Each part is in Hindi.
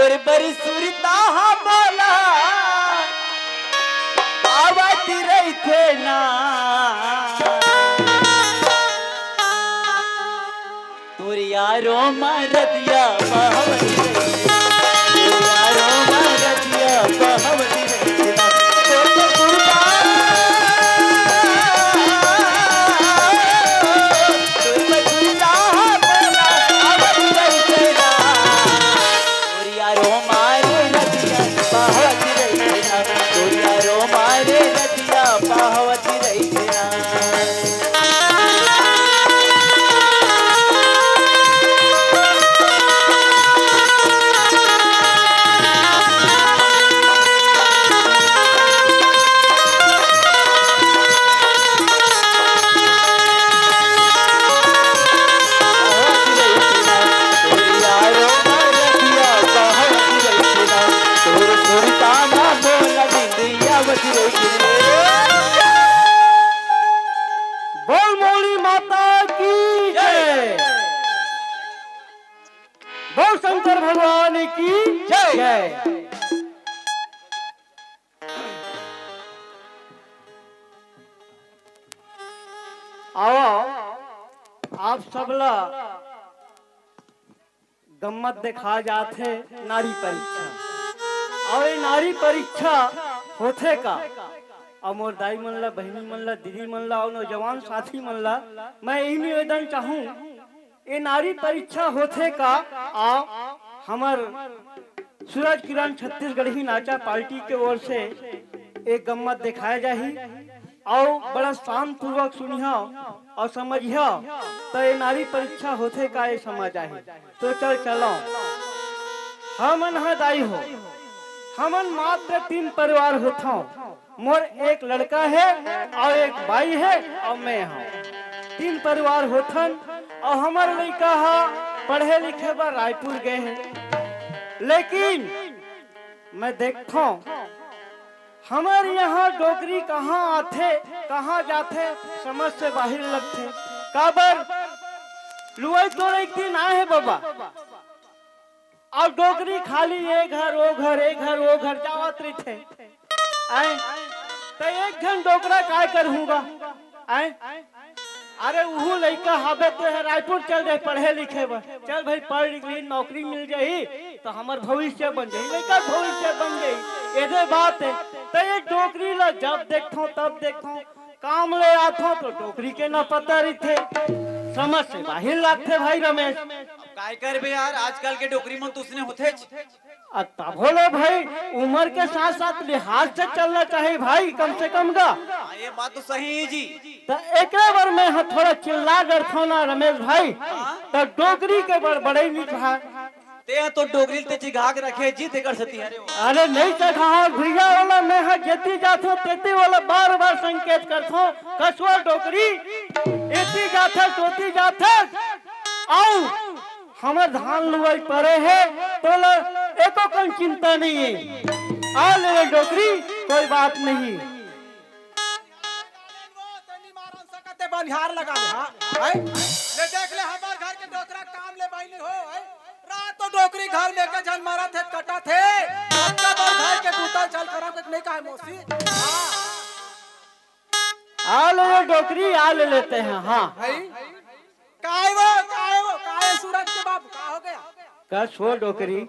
मोर बरी सुरता बोला आवती रही थे ना तुर यारो मरदिया बहवती यारो मरदिया बहवती शंकर भगवान की जय। आओ आप सबला गम्मत दिखा जाते नारी परीक्षा और नारी परीक्षा होते का और मोर दाई मन ला बहनी मन ला दीदी मन ला और नौजवान साथी मन ला मैं यही निवेदन चाहूँ ये नारी परीक्षा होते का आ हमार सूरज किरण छत्तीसगढ़ी नाचा पार्टी के ओर से एक गम्मत दिखाया जाही और बड़ा शांत पूर्वक सुनिया और समझिया तो ये नारी परीक्षा होते का ये समझ आही। तो चलो हमन दाई हो हमन मात्र 3 परिवार होता मोर एक लड़का है और एक भाई है और मैं हूँ 3 परिवार होथन और हमारे लड़का पढ़े लिखे बार रायपुर गए हैं लेकिन मैं देखता हूँ हमारे यहाँ डोगरी कहाँ आते कहाँ जाते समझ से बाहर लगते काबर लुआई तो एक दिन आए है बाबा और डोगरी खाली ये घर वो घर एक घर वो घर जावत रही थे आए तो एक घन डोगरा काय करूँगा आए अरे वो लड़का हबे तो है रायपुर चल जाए पढ़े लिखे बा चल भाई पढ़ लिख ली नौकरी मिल जाही तो हमार भविष्य बन जाही लड़का भविष्य बन जाही ऐसे बात है तो ये डोगरी ला जब देखता हूँ तब देखता हूँ काम ले आता तो डोगरी के न पता रही थे समझ से बाहर लगते भाई रमेश काय कर बे यार आजकल के डोगरी में तो उसने होते तब बोले भाई उम्र के साथ साथ लिहाज से चलना चाहिए भाई कम से कम का ये बात तो सही है जी तो एक बार मैं थोड़ा चिल्ला कर था ना रमेश भाई तो डोगरी के बड़े नहीं था ते तो डोगरी ते चिघा के रखे जी ते कर सती अरे नहीं चढ़ा भैया वाला मैं जेती जाता तेती वाला बार बार संकेत करता कसवा डोगरी एती जाता सोती जाता आओ हमारे धान लुआई पड़े है तो एको कम चिंता नहीं है आ ले डोगरी कोई बात नहीं बनिहार लगा ले देख ले हमारे घर के डोकरा काम ले बाई नहीं हो रात तो डोकरी घर लेकर जन मारा थे कटा थे आपका तो घर के दूता चल करा कुछ नहीं कहा मौसी आ ले डोकरी आ ले लेते हैं हाँ काय सूरज के बाप का हो गया कस हो डोकरी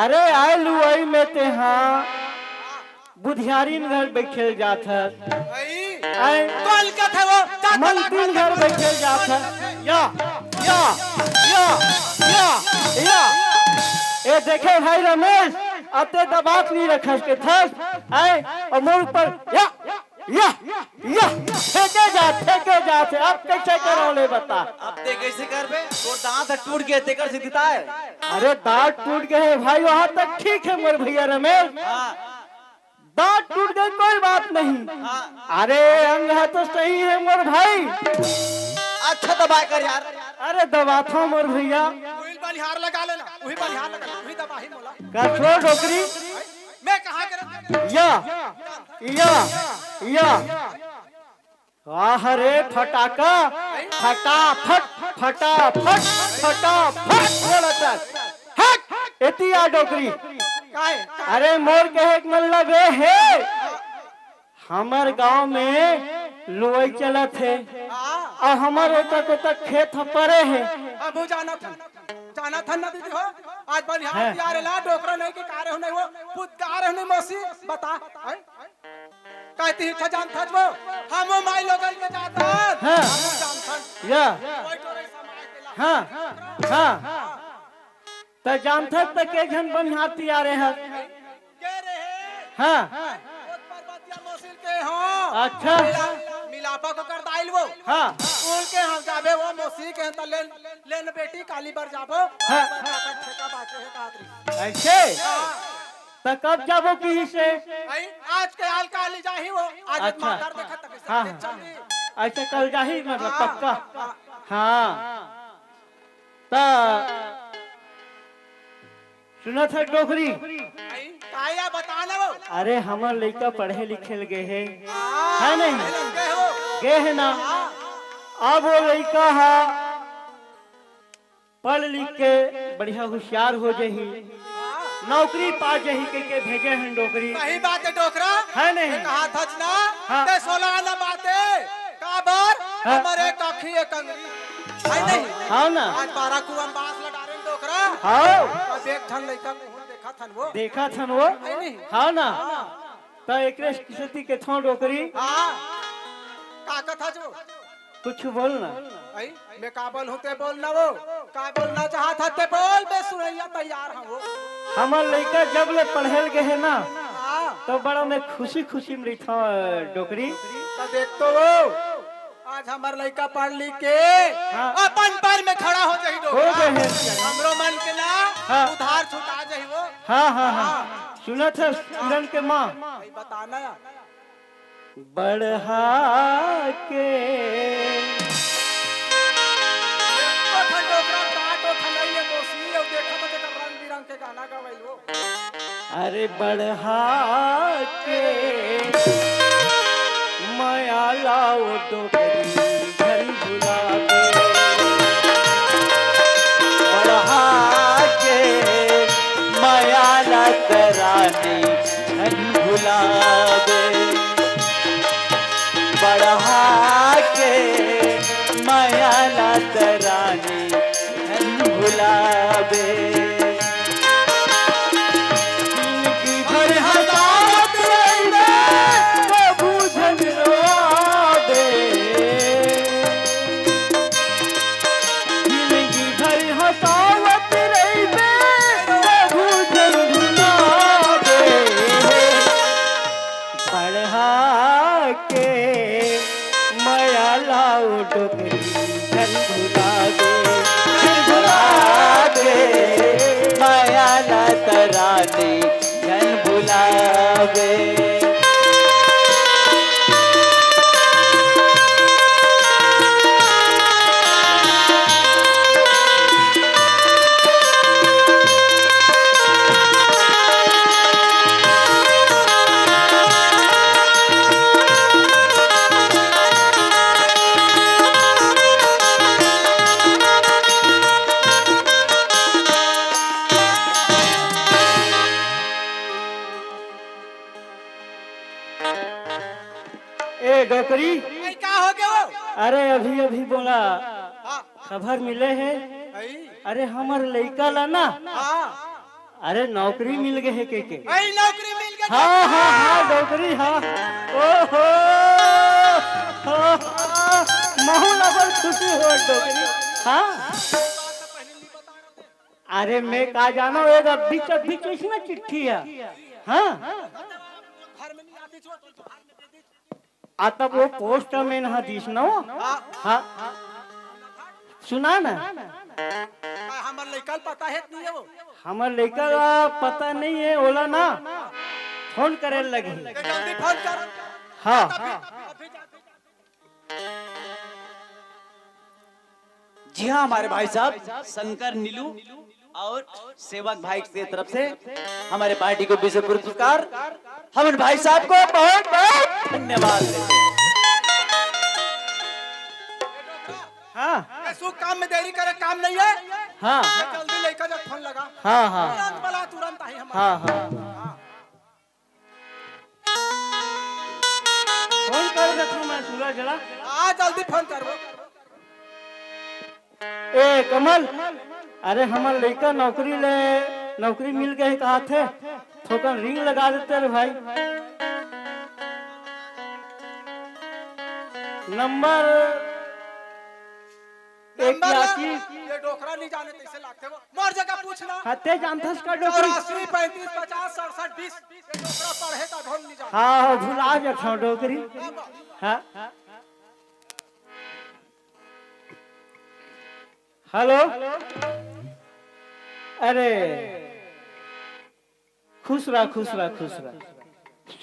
अरे आए लुआई में ते हाँ बुधियारी घर बैठे जात है कल का था वो मंत्री घर बैठे जात है या या या या या ये देखे भाई रमेश अते दबात नहीं रखा के थस आए और मोर पर या फेंके जाते अब कैसे करोले बता अब ते कैसे करबे तो दांत टूट गए ते कर से दिता है अरे दांत टूट गए भाई वहाँ तक ठीक है मोर भैया रमेश दांत टूट गए कोई बात नहीं अरे अंग है तो सही है मोर भाई अच्छा दबा कर यार अरे दबा था मोर भैया वही बलिहार लगा लेना वही बलिहार लगा वही दबा ही मोला का छोड़ डोकरी मैं कहाँ कर या रे फटाका फटाफट फटाफट फटाफट हट एतिया डोकरी काहे अरे मोर कहे के मतलब ये है हमार गांव में लोई चलत है और हमारे तक खेत परे है। अब वो जाना था ना दीदी हो आज बनिहार यार ला डोकरा नहीं के कारे हो नहीं वो पुदकार हो नहीं मौसी बता कहती है खजान था वो हम माई लोगन के जाता हाँ। हम जान था या कोई टोरे समाज के ला हाँ हाँ तो जानते तक के जन बनिहाती आ रहे हैं के रहे हाँ पर्वतिया मौसिल के हां अच्छा मिलापा को कर दाइल वो हाँ स्कूल के हम जाबे वो मौसी के त लेन बेटी काली बर जाबो हाँ। ठेका बाचे है कादरी ऐसे तो कब जाबो की से आई आज के हाल काली जाही वो आज अच्छा। मार देखा तक हाँ, सब चली ऐसे कल जाही मतलब हाँ, पक्का हाँ तो सुना था डोकरी आई काया बताना वो अरे हमार लड़का पढ़े लिखे गए है नहीं के हो गए है ना अब वो लड़का है पढ़ लिख के बढ़िया होशियार हो जही नौकरी पा जही के भेजे हैं डोकरी सही बात है डोकरा है नहीं कहा था ना हाँ। ते 16 ना बातें काबर हाँ। हमारे काखी एक अंगरी है नहीं हाँ ना आज 12 कुआं बांस लडारे डोकरा हाँ देख थन लइका को देखा थन वो देखा था वो है नहीं हाँ ना तो एक स्थिति के थो डोकरी हां का कथा जो कुछ बोलना आई मैं काबल होते बोलना वो का बोलना चाहता ते बोल बे सुनैया तैयार हूं वो हमार लड़का जब ले पढ़े गए है ना हां तो बड़ा मैं खुशी खुशी में था डोकरी तो देख तो वो आज हमार लड़का पढ़ लिख के हाँ। अपन पैर में खड़ा हो जाई हो गए हैं हमरो मन के ना हाँ। उधार छुटा जाई वो हाँ हाँ हाँ सुना था किरण के माँ भाई बताना यार बढ़ा के तो ठंडोकरा काटो ठंडाई कोसी और देखा तो जकर रंग बिरंग के गाना गावैल वो अरे बढ़ा के माया लाओ डोकरी घर बुला के बढ़ा के माया ला तराने घर बुला दे बढ़ा के माया ला तराने घर बुला दे तराने जन बुलावे डोकरी भाई क्या हो गया वो अरे अभी अभी बोला हां खबर मिले है भाई अरे हमार लड़का ला ना हां अरे नौकरी मिल गए है के भाई नौकरी मिल गई हाँ हाँ हाँ डोकरी हाँ ओहो माहौल अब खुशी हो डोकरी हाँ अरे मैं का जानो ये बीच बीच इसमें चिट्ठी है हाँ घर में नहीं आती जो तो बाहर में दे दी आता वो पोस्ट में ना दिस ना हाँ सुना ना हमार लइका पता है नहीं है वो हमार लड़का पता नहीं है ओला ना फोन करे लगी जल्दी फोन कर हाँ अभी जा जी हाँ हमारे भाई साहब शंकर नीलू और सेवक भाई की तरफ से हमारे पार्टी को विशेष पुरस्कार हमारे भाई साहब को बहुत बहुत धन्यवाद देते हैं। हाँ ये सुख काम में देरी करे काम नहीं है हाँ जल्दी लेकर लड़का जब फोन लगा हाँ हाँ तुरंत बोला तुरंत आई हम हाँ हाँ फोन कर देता मैं सूरज जरा। आ जल्दी फोन करबो। ए कमल, अरे हमार लड़का नौकरी मिल गए कहा थे, थोड़ा रिंग लगा देते रे भाई। नंबर एक लाखी ये डोकरा नहीं जाने कैसे लागते वो मोर जगह पूछना। हते जानथस का डोकरी 84 35 50 67 20 ये डोकरा पढ़े का ढोल नहीं जाने। हाँ भुला जाता डोकरी। हाँ हेलो, अरे खुश रहा खुश रहा खुश रहा।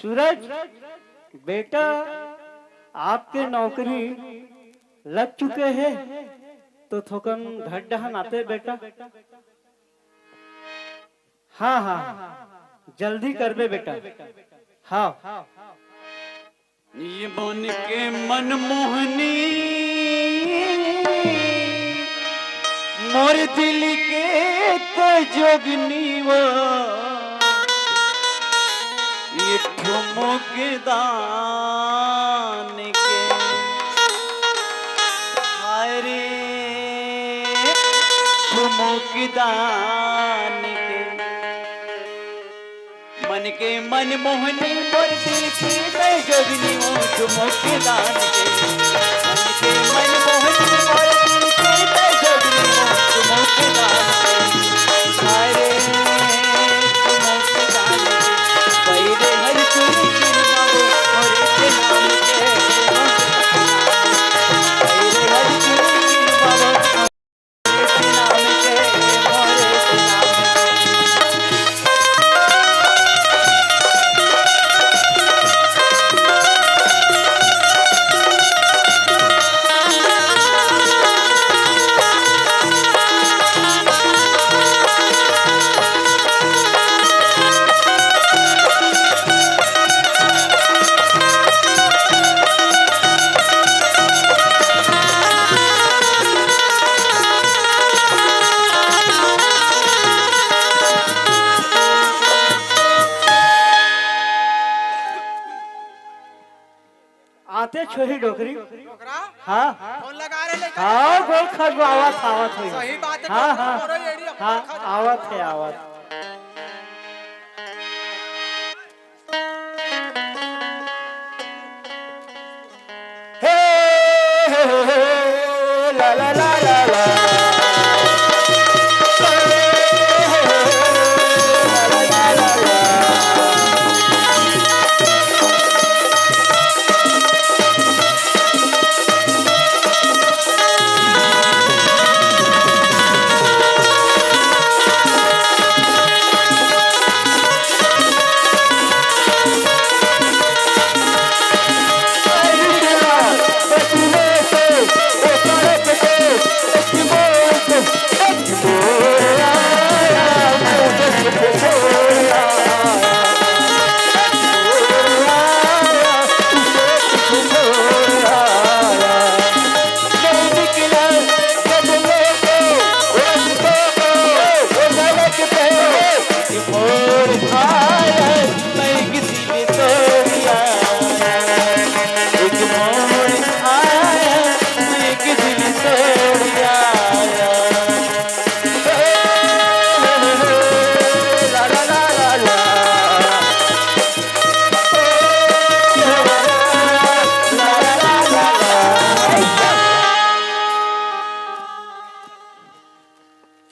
सूरज बेटा आपके नौकरी लग चुके हैं तो थोकन घर डहन आते बेटा। हाँ हाँ जल्दी कर बे बेटा। हाँ ये बन के मनमोहनी मोर दिल के जोगनी वो ये ठुमक दान के हरे ठुमक दान के मन के मनमोहनी मोर दिल की जोगनी वो ठुमक दान के मन के मनमोहनी मोर दिल की जोगनी वो ठुमक दान के हरे ठुमक दान के पैरे हर चुनी गिरवाओ मोर के नाम के पैरे हर चुनी गिरवाओ मोर के नाम के मोर के नाम आते छोरी डोकरी। डोकरा हाँ फोन लगा रहे लेकिन हाँ गोल खजो आवत हुई। सही बात है। हाँ हाँ मोरो एड़ी अपन हाँ खा आवत है आवत। हे ला ला ला ला ला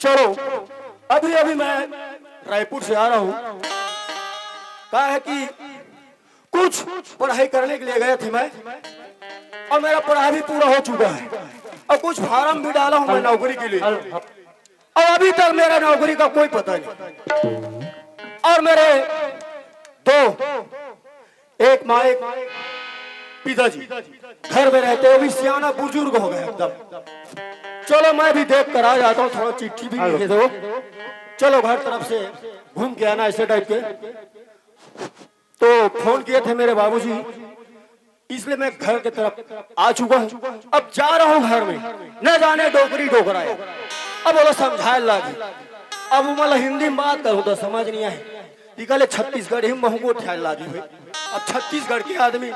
चलो अभी अभी मैं रायपुर से आ रहा हूँ। कहा है कि कुछ पढ़ाई करने के लिए गए थे मैं, और मेरा पढ़ाई भी पूरा हो चुका है, और कुछ फार्म भी डाला हूँ मैं नौकरी के लिए, और अभी तक मेरा नौकरी का कोई पता नहीं। और मेरे दो, एक माँ एक पिताजी घर में रहते, वो भी सियाना बुजुर्ग हो गए एकदम। चलो मैं भी देख कर आ जाता हूँ, थोड़ा चिट्ठी भी लिखे दो। चलो घर तरफ से घूम के आना ऐसे टाइप के। तो फोन किए थे मेरे बाबूजी, इसलिए मैं घर की तरफ आ चुका हूँ। अब जा रहा हूँ घर में, न जाने डोकरी डोकरा है। अब बोलो समझाए लागे अब मतलब हिंदी में बात करूं तो समझ नहीं आए निकले छत्तीसगढ़ ही महू को ख्याल लागी हुई। अब छत्तीसगढ़ के आदमी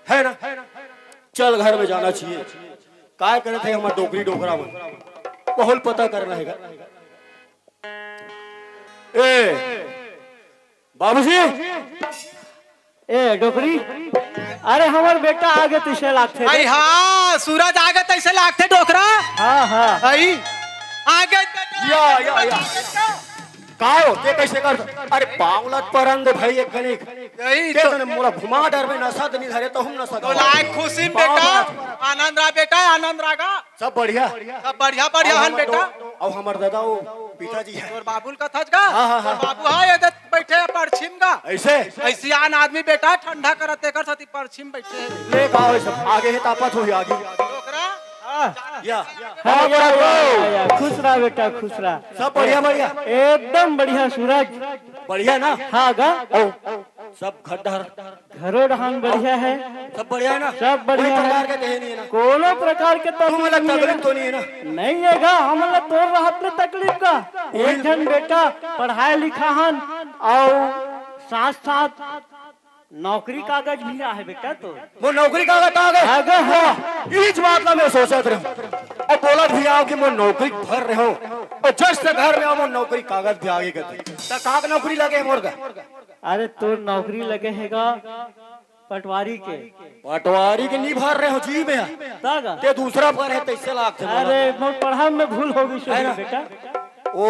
है ना, चल घर में जाना चाहिए। काय करे थे हमारे डोकरी डोकरा में बहुत पता करना है। ए बाबूजी, ए डोकरी, अरे हमार बेटा आगे तुझे लागते आई हाँ सूरज आगे तैसे लागते डोकरा। हाँ हाँ आई आगे या काओ ते कैसे कर? अरे पावलत परंद भाई एक कनिक यही ते तो तने मोला घुमा डर में नशा नहीं धरे तो हम नशा तो लायक खुशी में बेटा आनंद रहा बेटा आनंद रागा सब बढ़िया सब बढ़िया बढ़िया हन बेटा। और हमार दादा वो पिताजी है और बाबुल का थच गा हाँ, हाँ, हाँ। बाबू हाँ ये देख बैठे हैं परछिम गा ऐसे ऐसी आन आदमी बेटा ठंडा करते कर सती परछिम बैठे हैं ले काओ सब आगे है तापत हो आगे डोकरा या हाँ, या, खुश रहा बेटा खुश रहा। सब बढ़िया बढ़िया एकदम बढ़िया सूरज। बढ़िया ना। हाँ गा सब खड्डर घरों ढहान बढ़िया है, सब बढ़िया है ना। सब बढ़िया कोई है। प्रकार के कहे नहीं है ना। कोनो प्रकार के तुम तकलीफ अलग नहीं तकलीफ है। तो नहीं है ना। नहीं है गा हमला तोड़ रहा अपने तकलीफ का। एक जन बेटा पढ़ाई लिखा हन और साथ साथ नौकरी कागज भी रहा है बेटा। तो वो नौकरी कागज आ गए आगे है इस बात ला मैं सोचत रहा और बोलत भी आओ कि मैं नौकरी भर रहे हो और जस्ट घर में आओ मैं नौकरी कागज भी आगे करते त काग नौकरी लगे मोर का। अरे तो नौकरी लगे हैगा पटवारी के। पटवारी के नहीं भर रहे हो जी में तागा ते दूसरा पर है तैसे लाख थे अरे मोर पढ़ा में भूल हो गई है ना? बेटा। ओ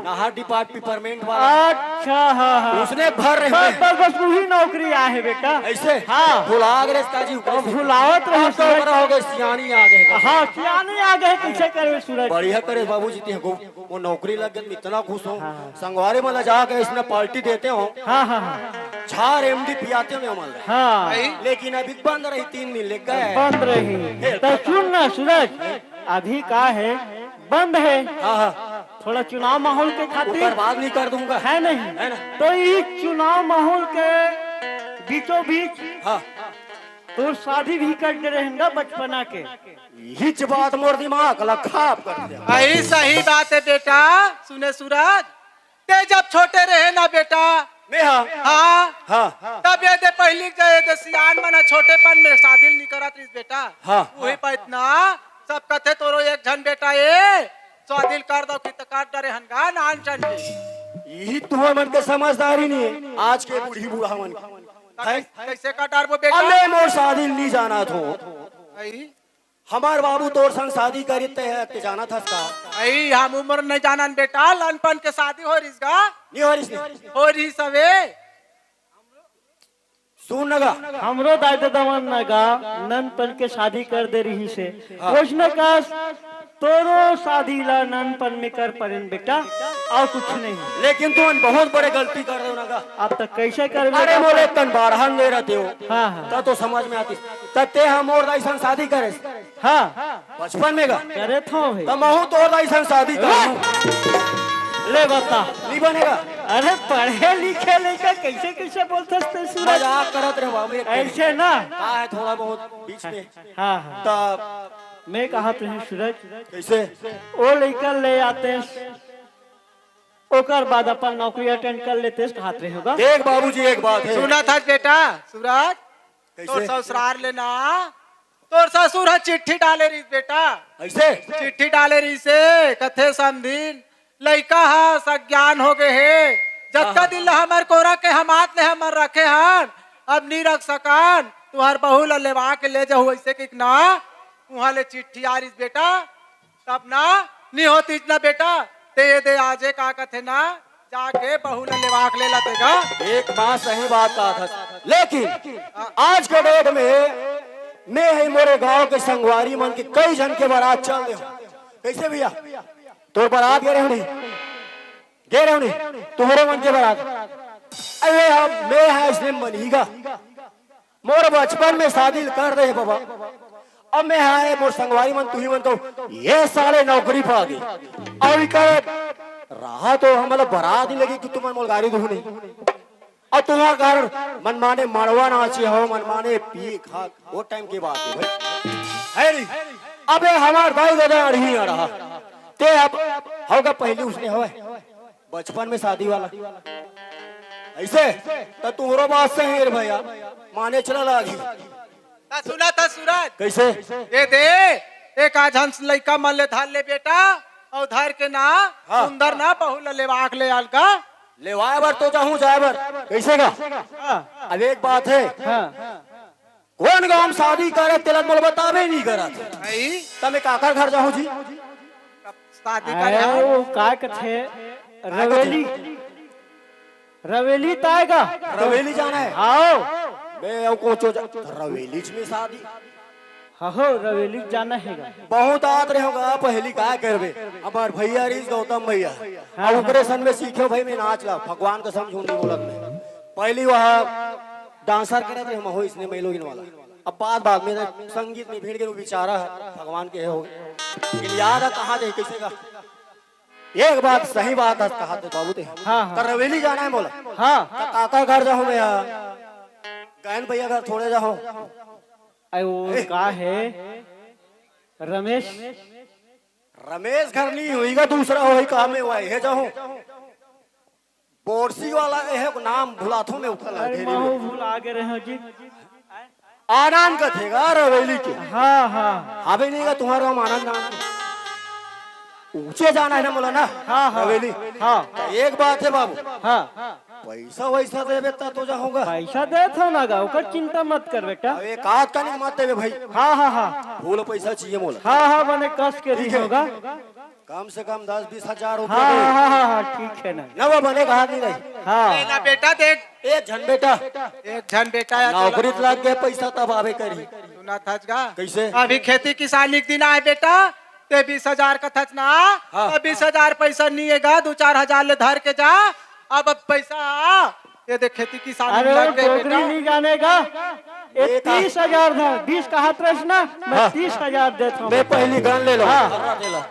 नाहर डिपार्टमेंट वाला अच्छा हाँ हाँ उसने भर रहे हैं बस वही नौकरी आया है बेटा। ऐसे हाँ। भुला गए ताजी भुलावत रहे तो बड़ा हो गए सियानी आ गए हाँ सियाने आ गए कैसे करे सूरज। बढ़िया करे बाबूजी ते को वो नौकरी लग गई इतना खुश हो संगवारी में जाके इसने पार्टी देते हो हाँ हाँ हाँ छार एमडी पियाते हो मल हाँ लेकिन अभी बंद रही 3 दिन लग गए बंद रही। तो सुन ना सूरज अभी का है बंद है। हाँ हाँ थोड़ा चुनाव माहौल के ऊपर खातिर बात नहीं कर दूंगा है नहीं है ना। तो इस चुनाव माहौल के बीचों बीच हाँ तो शादी भी करते रहेंगे बचपना के। हिच बात मोर दिमाग लखाप कर दिया। यही सही बात है बेटा। सुने सूरज ते जब छोटे रहे ना बेटा मैं हाँ हाँ हाँ तब ये दे पहली गए दे सियान मना छोटेपन में शादी नहीं करत रही बेटा। हाँ। वही पर इतना सब कथे तोरो एक झन बेटा ये स्वादिल कर दो कि तकार डरे हनगा नान चंडी यही तुम्हारे मन के समझदारी नहीं है आज के बूढ़ी बूढ़ा मन है। कैसे का डर वो बेटा। अरे मोर शादी नहीं जाना थो आई हमार बाबू तोर संग शादी करते है के जाना था इसका आई हम उम्र नहीं जानन बेटा लनपन के शादी हो रही गा नहीं हो रही हो रही सवे सुन नगा हमरो दादा दमन नगा ननपन के शादी कर दे रही से कुछ न का तोरो शादी ला ननपन में कर पड़ेन बेटा और कुछ नहीं। लेकिन तुम बहुत बड़े गलती कर रहे हो नगा। अब तक कैसे कर अरे मोरे तन बारहन दे रहते हो हाँ हाँ तब तो समझ में आती तब ते हम और दाइसन शादी करे हाँ बचपन में गा करे थो भाई तब महू तो दाइसन शादी कर ले बता। नहीं बनेगा। अरे पढ़े लिखे लेकर कैसे कैसे बोलते सूरज मजाक करत रहे बाबू ऐसे ना का है थोड़ा बहुत बीच में हाँ हाँ तब मैं कहा तुझे सूरज कैसे वो लेकर ले आते ओकर बाद अपन नौकरी अटेंड कर लेते हाथ रहे होगा। देख बाबूजी एक बात है सुना था बेटा सूरज तोर कैसे ससुराल लेना तोर ससुर है चिट्ठी डाले रही बेटा ऐसे चिट्ठी डाले रही से कथे समझीन लड़का हा सज्ञान हो गए है जत्ता दिल हमार कोरा के हम हाथ ने हमर रखे हन अब नहीं रख सकन तुहार बहू ला लेवा के ले जाऊ ऐसे कि ना वहाँ ले चिट्ठी आ रही बेटा तब ना नहीं होती ना बेटा ते दे आजे का कथे ना जाके बहू ला लेवा के ले लातेगा। एक बात सही बात कहा था लेकिन आज के डेट में मैं है मोरे गांव के संगवारी मन के कई जन के बारात चल रहे हो कैसे भैया तो बारात गे रहे नहीं तुम्हारे मन के बारात अरे हम मैं है इसने बनीगा मोर बचपन में शादी कर रहे बाबा अब मैं है मोर संगवारी मन तू ही मन तो ये साले नौकरी पा गई और कर रहा तो हम मतलब बारात ही लगी कि तुम मोल गाड़ी दू नहीं और तुम्हारा घर मनमाने मड़वा नाचे हो मनमाने पी खा वो टाइम की बात है नहीं। अबे हमार भाई दादा नहीं आ रहा ते अब होगा पहले उसने हो बचपन में शादी वाला ऐसे तो तुम्हारो बात सही है रे भैया माने चला लागी ता सुना था सूरज कैसे दे एक आज हंस लइका मन ले धार ले बेटा और धार के ना हाँ। सुंदर ना बहु ले वाक ले आल का लेवाए बर तो चाहूँ जाए बर कैसे का अब एक बात है कौन गांव में शादी करे तिलक बोल बतावे नहीं करा भाई तब काकर घर जाऊँ जी शादी अरे कर वो का कथे रवेली रवेली ताएगा रवेली जाना है आओ बे अब कोचो रवेली में शादी हो रवेली जाना है बहुत आत रहे होगा पहली का करबे हमार भैया रीस गौतम भैया अब ओकरे सन में सीखे भाई में नाच ला भगवान का समझ नहीं बोलत में पहली वह डांसर करे थे हम हो इसने महिलोगिन वाला अब बाद में संगीत में भीड़ के बेचारा है भगवान के हो लेकिन याद है कहाँ थे कैसे का एक बात सही बात है कहा थे बाबू थे हाँ। तो रवेली जाना है बोला हाँ तो काका घर जाऊँ मैं गहन भैया घर थोड़े जाओ अरे वो का है रमेश रमेश घर नहीं हुईगा दूसरा वही काम में हुआ है जाऊँ बोरसी वाला है नाम भुलाथों में उठल है अरे ढेरी में। माहू भूल आगे रहे हो जी आनंद का थेगा रवेली के हाँ हाँ अबे नहीं का तुम्हारा हम आनंद नाम ऊंचे जाना है ना बोला ना हाँ, हाँ। रवेली हाँ तो एक बात है बाबू हाँ पैसा वैसा देवे तो जाऊंगा पैसा दे थो ना गा ओकर चिंता मत कर बेटा अब एक आध का नहीं मत देवे भाई हाँ हाँ हाँ फूल पैसा चाहिए मोला हाँ हाँ बने कस के ठीक दी है। होगा कम से कम 10-20 हजार हाँ रुपया दे। हाँ हाँ हाँ ठीक है ना ना वो बने कहा नहीं रही हाँ ना बेटा देख एक झन बेटा एक झन बेटा या नौकरी लग गया पैसा तब आवे करी सुना था कैसे अभी खेती किसानी के दिन आए बेटा ते 20,000 का थच ना हाँ। 20,000 पैसा नहीं है 2-4 हजार ले धर के जा अब पैसा ये देख खेती किसानी अरे में वो लग गए डोगरी बेटा नहीं जानेगा ये एक 30,000 था 20 का हाथ रस ना मैं हाँ। 30,000 देता हूँ मैं पहली गन ले लो हाँ। कर्रा दे लो।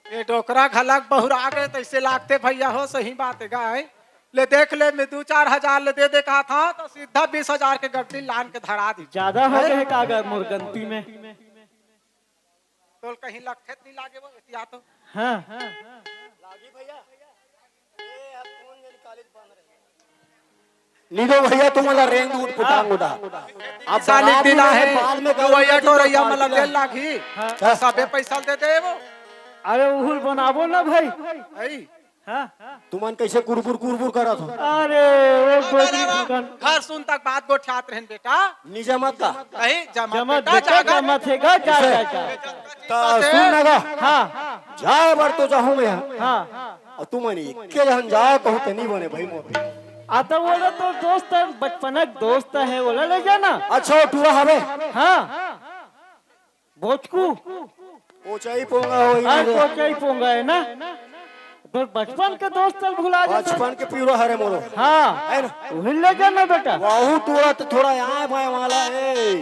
ये डोकरा घलक बहुरा गए तो ऐसे लागते भैया हो सही बात है गाय ले देख ले मैं 2-4 हजार ले दे कहा था तो सीधा 20,000 के गड्डी लान के धरा दी ज्यादा हो गए कागर मुर्गंती में तो कहीं लखत नहीं लागे वो या तो हाँ नीदो भैया तुम्हारा रेंग उठ पुटांग उड़ा अब साली बारात दिन में है बाद में तो वही तो रैया मला पार्टी दे लागी हाँ। सबे पैसा दे दे वो अरे उहुल बनाबो ना भाई आई हाँ तुमन कैसे कुरकुर करत हो अरे वो डोगरी दुकान घर सुन तक बात गोठियात रहन बेटा निजा मत का कहीं जमा जमा बेटा बेटा जागा जमा थे गा जा जा जा ता सुन लगा हाँ जाए बर तो जाऊं मैं हाँ और तुमन के जहन जाए कहूं ते नहीं बने भाई मोर आता बोला तो दोस्त है बचपनक दोस्त है बोला ले जाना अच्छा टूरा हवे हाँ बोचकू ऊंचाई पोंगा हो हाँ कोचाई पोंगा है ना तो बचपन के दोस्त है भुला जाता बचपन के पीरो हरे मोरो हाँ है ना वही ले जाना बेटा वाहू टूरा तो थोड़ा यहाँ भाई वाला है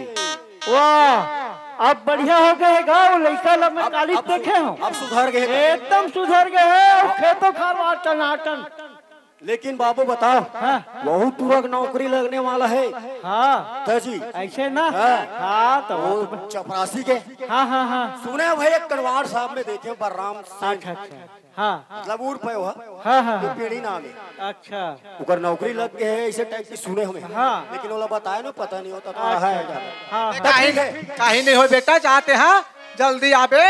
वाह अब बढ़िया हो गए गाँव लड़का लब में कालिज देखे हो अब सुधर गए एकदम सुधर गए हैं खेतों खारवा टनाटन लेकिन बाबू बताओ हाँ बहुत तुरंत नौकरी लगने वाला है हाँ तो जी ऐसे ना हाँ। हाँ तो वो चपरासी के हाँ हाँ हाँ सुने भाई एक कनवाड़ साहब में देखे बलराम अच्छा अच्छा हाँ मतलब उड़ पे हुआ हाँ हाँ ये हाँ, पीढ़ी नाम है अच्छा उकर नौकरी लग गए है ऐसे टाइप की सुने हमें हाँ। लेकिन वो बताया ना पता नहीं होता तो है हाँ कहीं नहीं हो बेटा जाते हैं जल्दी आबे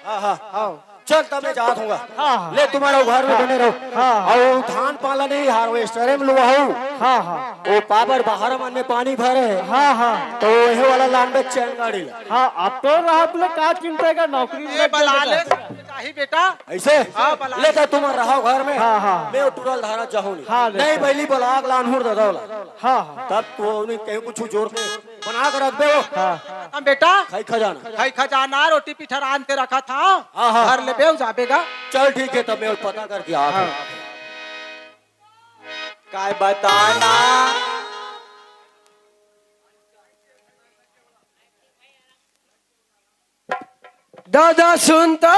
हाँ हाँ चल तब मैं जात हूँ हाँ। ले तुम्हारा घर में बने रहो हाँ। और धान पाला नहीं हार्वेस्टर में लुआ हूँ हाँ हाँ वो पावर बाहर मन में पानी भरे है हाँ हाँ तो वही वाला लान में चैन गाड़ी ला हाँ अब तो रात में का चिंता का नौकरी ये लग बला ले जाएगा। चाहिए बेटा ऐसे हाँ, बला- लेता तुम रहो घर में हाँ, हाँ। मैं टूरल धारा जाऊँ हाँ, ले नहीं चल। पहली बलाग लान हुर दादा हाँ हाँ तब तो उन्हें कहीं कुछ जोर के बना कर रख दे वो हाँ हम बेटा खाई खजाना खाई खजाना रोटी पिठर आन के रखा था हाँ, हाँ। घर ले बेव जाबेगा चल ठीक है तब मैं पता करके आ हाँ। काय बताना दादा सुन तो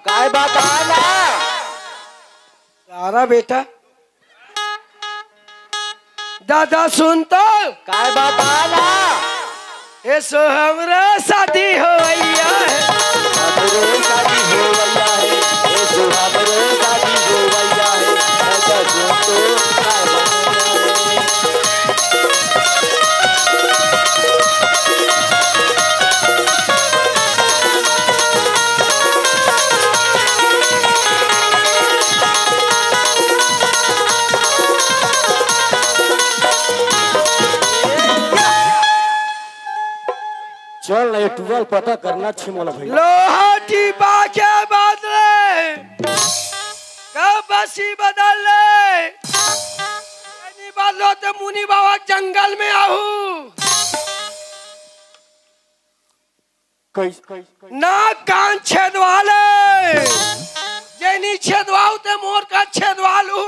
काय बताना यारा बेटा दादा सुन तो काय बताना ऐसो हमरा शादी हो भैया हमरो शादी हो भैया है ए जो हमरो शादी हो भैया है ऐसा जो तो काय बने चल ना ये टूवेल पता करना छी मोला भैया लोहा टीपा के बदले कब बसी बदल ले नहीं बदलो तो मुनि बाबा जंगल में आहू कैसे ना कान छेदवा ले जैनी छेदवाऊ ते मोर का छेदवालू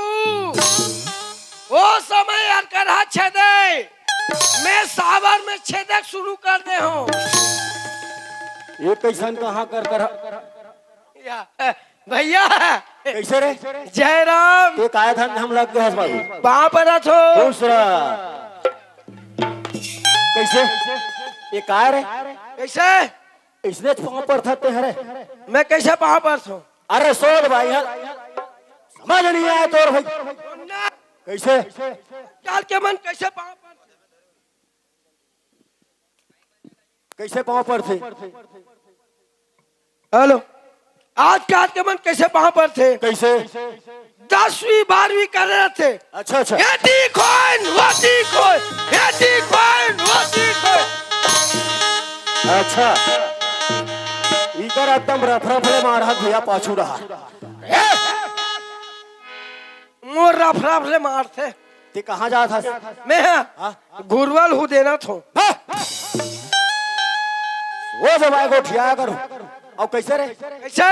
वो समय यार करहा छेदे मैं सावर में छेदक शुरू कर दे हूँ ये कैसन कहाँ कर भैया कैसे रे जयराम ये काया था हम लग गए बाबू वहां पर हो दूसरा कैसे ये काय रे कैसे इसने पाँव पर था ते हरे मैं कैसे वहां पर हूँ अरे सोच भाई यार समझ नहीं आया तोर भाई कैसे काल के मन कैसे वहां पर कैसे पाँव पर थे हेलो आज काल के मन कैसे वहां पर थे कैसे 10वीं 12वीं कर रहे थे अच्छा अच्छा ये देखोन वो देखोन ये देखोन वो देखोन अच्छा इकर एकदम रफरफले मारा भैया पाछू रहा मोर रफरफले मारते ते कहाँ जा था मैं हाँ? गुरवल हूँ देना था वो सब आए को ठिया करो और कैसे रे कैसे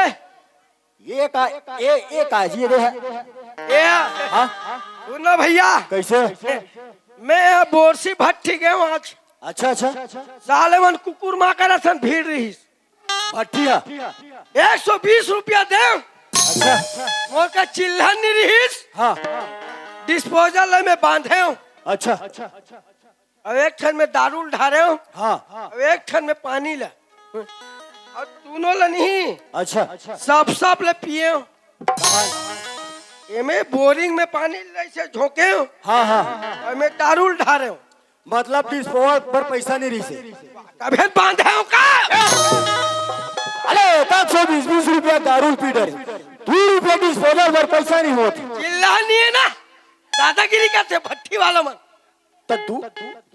ये का जी रे है ये हाँ सुनो भैया कैसे मैं बोरसी भट्टी गए हूँ आज अच्छा अच्छा साले मन कुकुर माँ कर सन भीड़ रही भट्टिया 120 रुपया दे अच्छा मोर का चिल्हन नहीं रही हाँ डिस्पोजल में बांधे हूँ अच्छा अब एक ठन में दारू ढारे हूँ हाँ अब एक ठन में पानी ला और दोनों ला नहीं अच्छा सब ले पिए हूँ एमे बोरिंग में पानी ऐसे झोंके हूँ हाँ हाँ और मैं दारू ढारे हूँ मतलब डिस्पोजल पर पैसा नहीं रही से कभी बांधे हूँ का अरे तब 120 रुपया दारू पी डर 2 रुपया डिस्पोजल पर पैसा नहीं होती चिल्ला नहीं है ना दादागिरी करते भट्टी वाला मन तो तू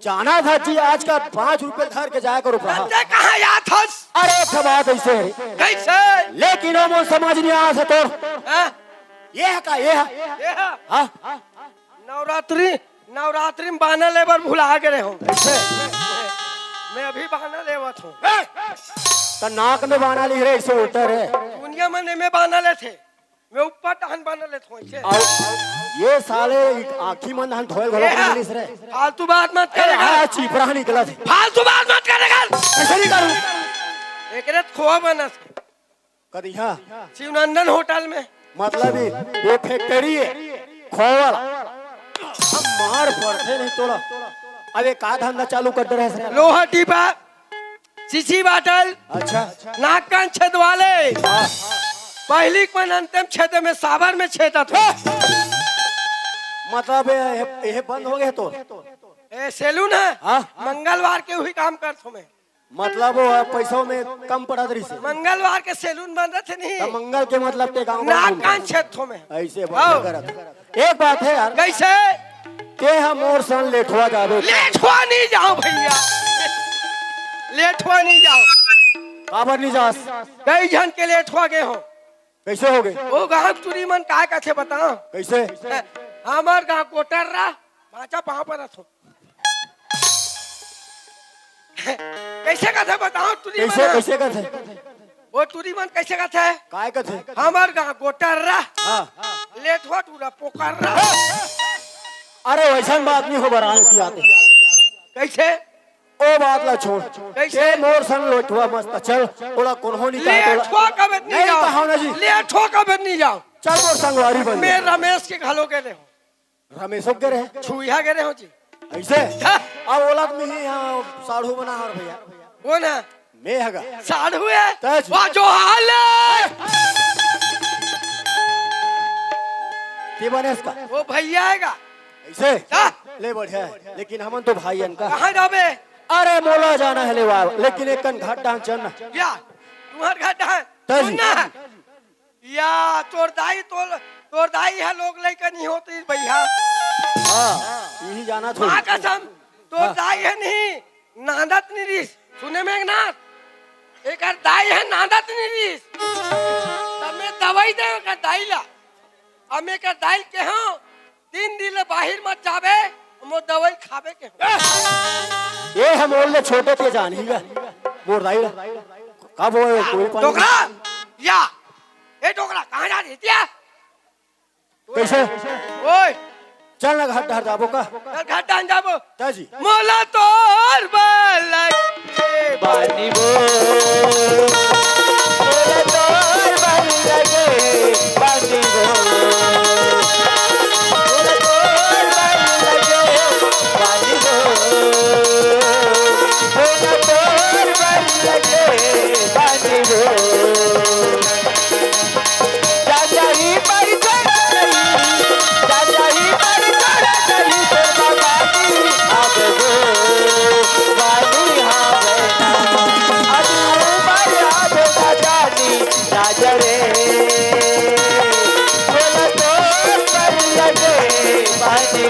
जाना था जी आज का 5 रुपए धर के जाया करो रहा बंदे कहाँ याद हस अरे एक बात ऐसे है कैसे लेकिन वो समझ नहीं आ से तो हाँ? ये है का ये है ये है। हाँ नवरात्रि में बहाना लेबर भुला गए हूँ ऐसे मैं अभी बहाना लेवत हूँ तो नाक में बाना ली रे ऐसे उल्टा रे दुनिया में में बहाना ले थे मैं ऊपर टहन बना लेता हूँ ऐसे और ये साले आँखी मन हन धोल घोल इंग्लिश रे फालतू बात मत करेगा अरे चिपरा निकला थे फालतू बात मत करेगा ऐसे नहीं करूं एक रेत खोआ बना था कदी हाँ शिवनंदन होटल में मतलब ये फैक्ट्री है खोवल हम मार पड़ते नहीं तोड़ा अब ये का धंधा चालू कर दे रहे हैं लोहा टीपा सीसी बाटल अच्छा नाक कान छेद वाले पहली मन अंतिम छेद में सावर में छेदा था मतलब ये बंद हो गए तो ए सैलून है हाँ? मंगलवार के हुई काम करता हूँ मैं मतलब पैसों में कम पड़ा रही से मंगलवार के सैलून बंद थे नहीं तो मंगल के मतलब के गांव नाक कान छेद थो मैं ऐसे आओ। बात करत एक बात है यार कैसे के हम और सन लेठवा जावे लेट हुआ नहीं जाओ भैया लेट हुआ नहीं जाओ काबर नहीं जास कई जन के लेट हुआ गए हो कैसे हो गए वो गाँव चुरी मन का कैसे बताओ कैसे हमार गाँव कोटर रहा पाँचा पाँव पर रखो कैसे कथे बताओ तुरी कैसे मन कैसे करते वो तुरी मन कैसे कथे काय करते हमार गाँव कोटर रहा हाँ लेट हुआ टूरा पोकर रहा अरे वैसा बात नहीं हो बरान की आते कैसे ओ बात ला छोड़ कैसे? के मोर सन लोटवा मस्त चल थोड़ा कोन्हो नहीं लेट हुआ कब नहीं नहीं कहो ना जी जाओ लेट हुआ कब नहीं जाओ चल मोर संगवारी बन मैं रमेश के घालो के रहे हो रमेशो के रहे छुईहा के रहे हो जी ऐसे हाँ। अब ओलक में ही यहाँ साढ़ू बना हर भैया कौन है मैं हगा साधु है तेज। वाह जो हाल है के बने इसका वो भैया आएगा ऐसे हाँ। ले बढ़िया है लेकिन हमन तो भाई का कहाँ जाबे अरे मोला जाना है ले वाह लेकिन एक कन घाट डांस चलना या तुम्हार घाट है तेज। सुनना या तोर दाई है लोग लेकर नहीं होती भैया हाँ यही जाना माँ थोड़ी कसम तोर हाँ। दाई है नहीं नादत निरीश सुने में एक नाथ एक दाई है नादत निरीश तब मैं दवाई दे का दाई ला अब मैं का दाई के हूँ 3 दिन ले बाहर मत जाबे मो दवाई खाबे के हूँ ये हम बोल छोटे थे जान ही बोल रही कब वो कोई पानी डोकरा या ए डोकरा कहाँ जा रही थी कैसे ओए चल ना घाट डार जाबो का घाट डान जाबो ताजी मोला तोर बलक बानी वो बोला तोर बानी लगे बानी वो बोला तोर बानी लगे बानी वो बोला तोर बानी लगे बानी वो चाचा ही पर चढ़ा नहीं चाचा ही पर चढ़ा नहीं तो बाबा जी आप वो बानी हाँ राजरे बोला तो पर लगे बानी